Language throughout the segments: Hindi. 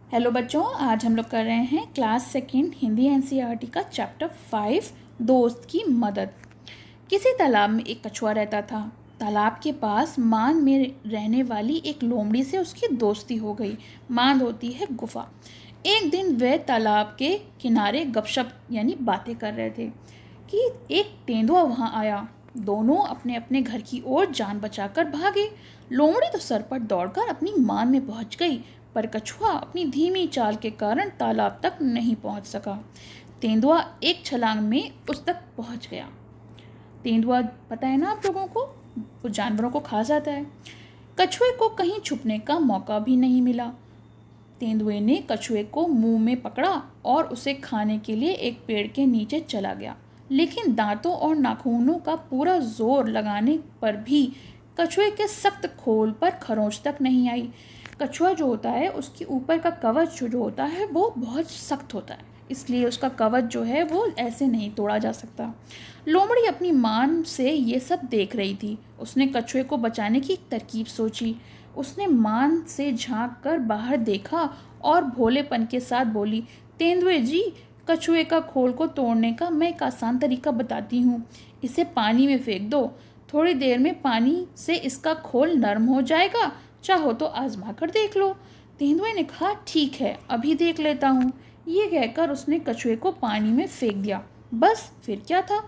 हेलो बच्चों, आज हम लोग कर रहे हैं क्लास सेकंड हिंदी एनसीईआरटी का चैप्टर 5 दोस्त की मदद। किसी तालाब में एक कछुआ रहता था। तालाब के पास मांद में रहने वाली एक लोमड़ी से उसकी दोस्ती हो गई। मांद होती है गुफा। एक दिन वे तालाब के किनारे गपशप यानी बातें कर रहे थे कि एक तेंदुआ वहाँ आया। दोनों अपने अपने घर की ओर जान बचाकर भागे। लोमड़ी तो सरपट दौड़कर अपनी मांद में पहुँच गई, पर कछुआ अपनी धीमी चाल के कारण तालाब तक नहीं पहुँच सका। तेंदुआ एक छलांग में उस तक पहुँच गया। तेंदुआ पता है ना आप लोगों को, वो जानवरों को खा जाता है। कछुए को कहीं छुपने का मौका भी नहीं मिला। तेंदुए ने कछुए को मुंह में पकड़ा और उसे खाने के लिए एक पेड़ के नीचे चला गया, लेकिन दांतों और नाखूनों का पूरा जोर लगाने पर भी कछुए के सख्त खोल पर खरोंच तक नहीं आई। कछुआ जो होता है उसके ऊपर का कवच जो होता है वो बहुत सख्त होता है, इसलिए उसका कवच जो है वो ऐसे नहीं तोड़ा जा सकता। लोमड़ी अपनी मान से ये सब देख रही थी। उसने कछुए को बचाने की तरकीब सोची। उसने मान से झांक कर बाहर देखा और भोलेपन के साथ बोली, तेंदुए जी, कछुए का खोल को तोड़ने का मैं एक आसान तरीका बताती हूँ। इसे पानी में फेंक दो। थोड़ी देर में पानी से इसका खोल नरम हो जाएगा। चाहो तो आजमा कर देख लो। तेंदुए ने कहा, ठीक है, अभी देख लेता हूँ। ये कहकर उसने कछुए को पानी में फेंक दिया। बस फिर क्या था,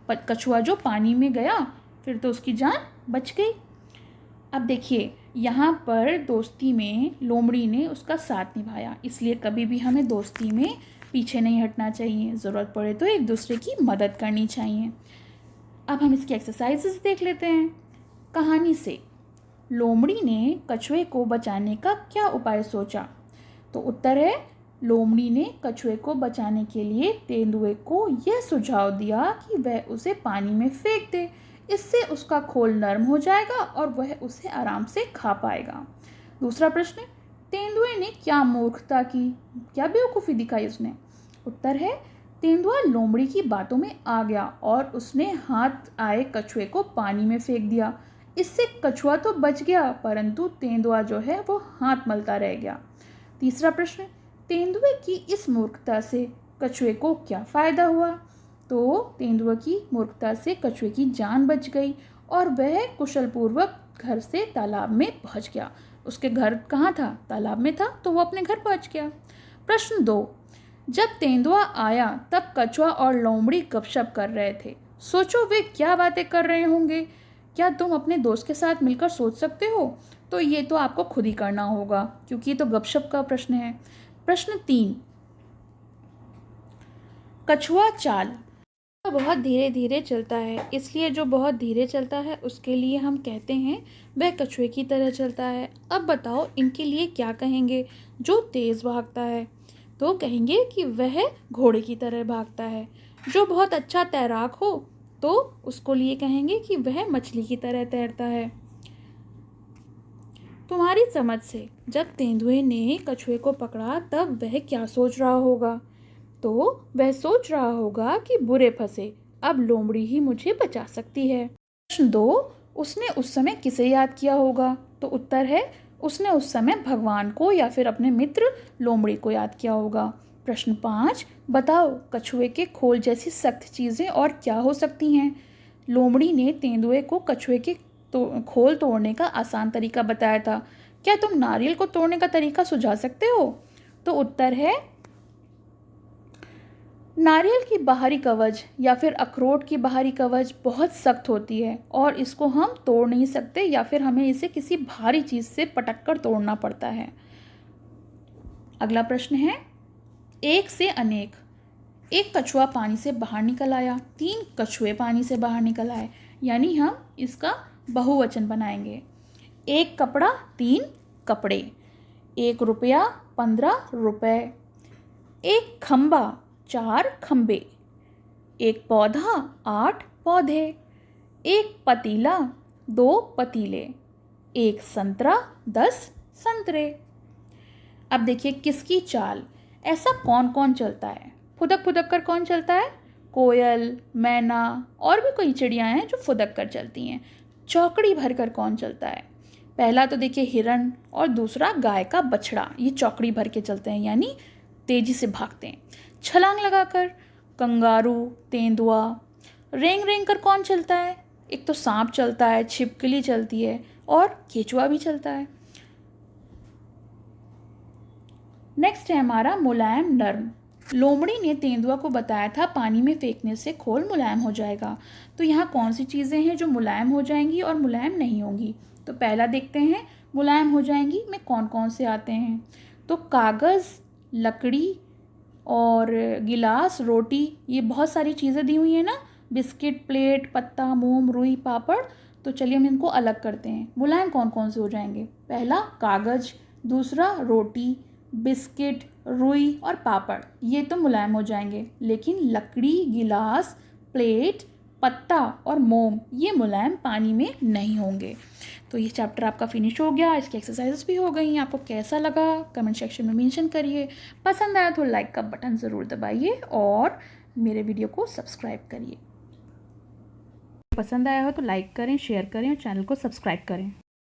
कछुआ जो पानी में गया फिर तो उसकी जान बच गई। अब देखिए, यहाँ पर दोस्ती में लोमड़ी ने उसका साथ निभाया, इसलिए कभी भी हमें दोस्ती में पीछे नहीं हटना चाहिए। ज़रूरत पड़े तो एक दूसरे की मदद करनी चाहिए। अब हम इसकी एक्सरसाइजेस देख लेते हैं। कहानी से लोमड़ी ने कछुए को बचाने का क्या उपाय सोचा? तो उत्तर है, लोमड़ी ने कछुए को बचाने के लिए तेंदुए को यह सुझाव दिया कि वह उसे पानी में फेंक दे। इससे उसका खोल नरम हो जाएगा और वह उसे आराम से खा पाएगा। दूसरा प्रश्न, तेंदुए ने क्या मूर्खता की, क्या बेवकूफ़ी दिखाई उसने? उत्तर है, तेंदुआ लोमड़ी की बातों में आ गया और उसने हाथ आए कछुए को पानी में फेंक दिया। इससे कछुआ तो बच गया, परंतु तेंदुआ जो है वो हाथ मलता रह गया। तीसरा प्रश्न, तेंदुए की इस मूर्खता से कछुए को क्या फ़ायदा हुआ? तो तेंदुए की मूर्खता से कछुए की जान बच गई और वह कुशलपूर्वक घर से तालाब में पहुंच गया। उसके घर कहाँ था? तालाब में था, तो वो अपने घर पहुंच गया। प्रश्न 2, जब तेंदुआ आया तब कछुआ और लोमड़ी गपशप कर रहे थे। सोचो वे क्या बातें कर रहे होंगे। क्या तुम अपने दोस्त के साथ मिलकर सोच सकते हो? तो ये तो आपको खुद ही करना होगा, क्योंकि ये तो गपशप का प्रश्न है। प्रश्न 3, कछुआ चाल। तो बहुत धीरे धीरे चलता है, इसलिए जो बहुत धीरे चलता है उसके लिए हम कहते हैं वह कछुए की तरह चलता है। अब बताओ इनके लिए क्या कहेंगे? जो तेज़ भागता है तो कहेंगे कि वह घोड़े की तरह भागता है। जो बहुत अच्छा तैराक हो तो उसको लिए कहेंगे कि वह मछली की तरह तैरता है। तुम्हारी समझ से जब तेंदुए ने कछुए को पकड़ा तब वह क्या सोच रहा होगा? तो वह सोच रहा होगा कि बुरे फंसे, अब लोमड़ी ही मुझे बचा सकती है। प्रश्न 2, उसने उस समय किसे याद किया होगा? तो उत्तर है, उसने उस समय भगवान को या फिर अपने मित्र लोमड़ी को याद किया होगा। प्रश्न 5, बताओ कछुए के खोल जैसी सख्त चीज़ें और क्या हो सकती हैं? लोमड़ी ने तेंदुए को कछुए के खोल तोड़ने का आसान तरीका बताया था। क्या तुम नारियल को तोड़ने का तरीका सुझा सकते हो? तो उत्तर है, नारियल की बाहरी कवच या फिर अखरोट की बाहरी कवच बहुत सख्त होती है और इसको हम तोड़ नहीं सकते, या फिर हमें इसे किसी भारी चीज़ से पटक कर तोड़ना पड़ता है। अगला प्रश्न है, एक से अनेक। एक कछुआ पानी से बाहर निकल आया, 3 कछुए पानी से बाहर निकल आए, यानी हम इसका बहुवचन बनाएंगे। एक कपड़ा, 3 कपड़े। 1 रुपया, 15 रुपए। एक खंबा, 4 खंबे। एक पौधा, 8 पौधे। एक पतीला, 2 पतीले। एक संतरा, 10 संतरे। अब देखिए किसकी चाल, ऐसा कौन कौन चलता है? फुदक फुदक कर कौन चलता है? कोयल, मैना और भी कई चिड़ियाँ हैं जो फुदक कर चलती हैं। चौकड़ी भर कर कौन चलता है? पहला तो देखिए हिरण और दूसरा गाय का बछड़ा, ये चौकड़ी भर के चलते हैं यानी तेजी से भागते हैं। छलांग लगाकर कंगारू, तेंदुआ। रेंग रेंग कर कौन चलता है? एक तो सांप चलता है, छिपकली चलती है और केचुआ भी चलता है। नेक्स्ट है हमारा मुलायम नर्म। लोमड़ी ने तेंदुआ को बताया था पानी में फेंकने से खोल मुलायम हो जाएगा। तो यहाँ कौन सी चीज़ें हैं जो मुलायम हो जाएंगी और मुलायम नहीं होंगी? तो पहला देखते हैं मुलायम हो जाएंगी में कौन कौन से आते हैं। तो कागज़, लकड़ी और गिलास, रोटी, ये बहुत सारी चीज़ें दी हुई हैं ना, बिस्किट, प्लेट, पत्ता, मोम, रुई, पापड़। तो चलिए हम इनको अलग करते हैं। मुलायम कौन कौन से हो जाएंगे? पहला कागज़, दूसरा रोटी, बिस्किट, रुई और पापड़, ये तो मुलायम हो जाएंगे। लेकिन लकड़ी, गिलास, प्लेट, पत्ता और मोम ये मुलायम पानी में नहीं होंगे। तो ये चैप्टर आपका फिनिश हो गया, इसकी एक्सरसाइजेस भी हो गई। आपको कैसा लगा कमेंट सेक्शन में मेंशन करिए। पसंद आया तो लाइक का बटन ज़रूर दबाइए और मेरे वीडियो को सब्सक्राइब करिए। पसंद आया हो तो लाइक करें, शेयर करें और चैनल को सब्सक्राइब करें।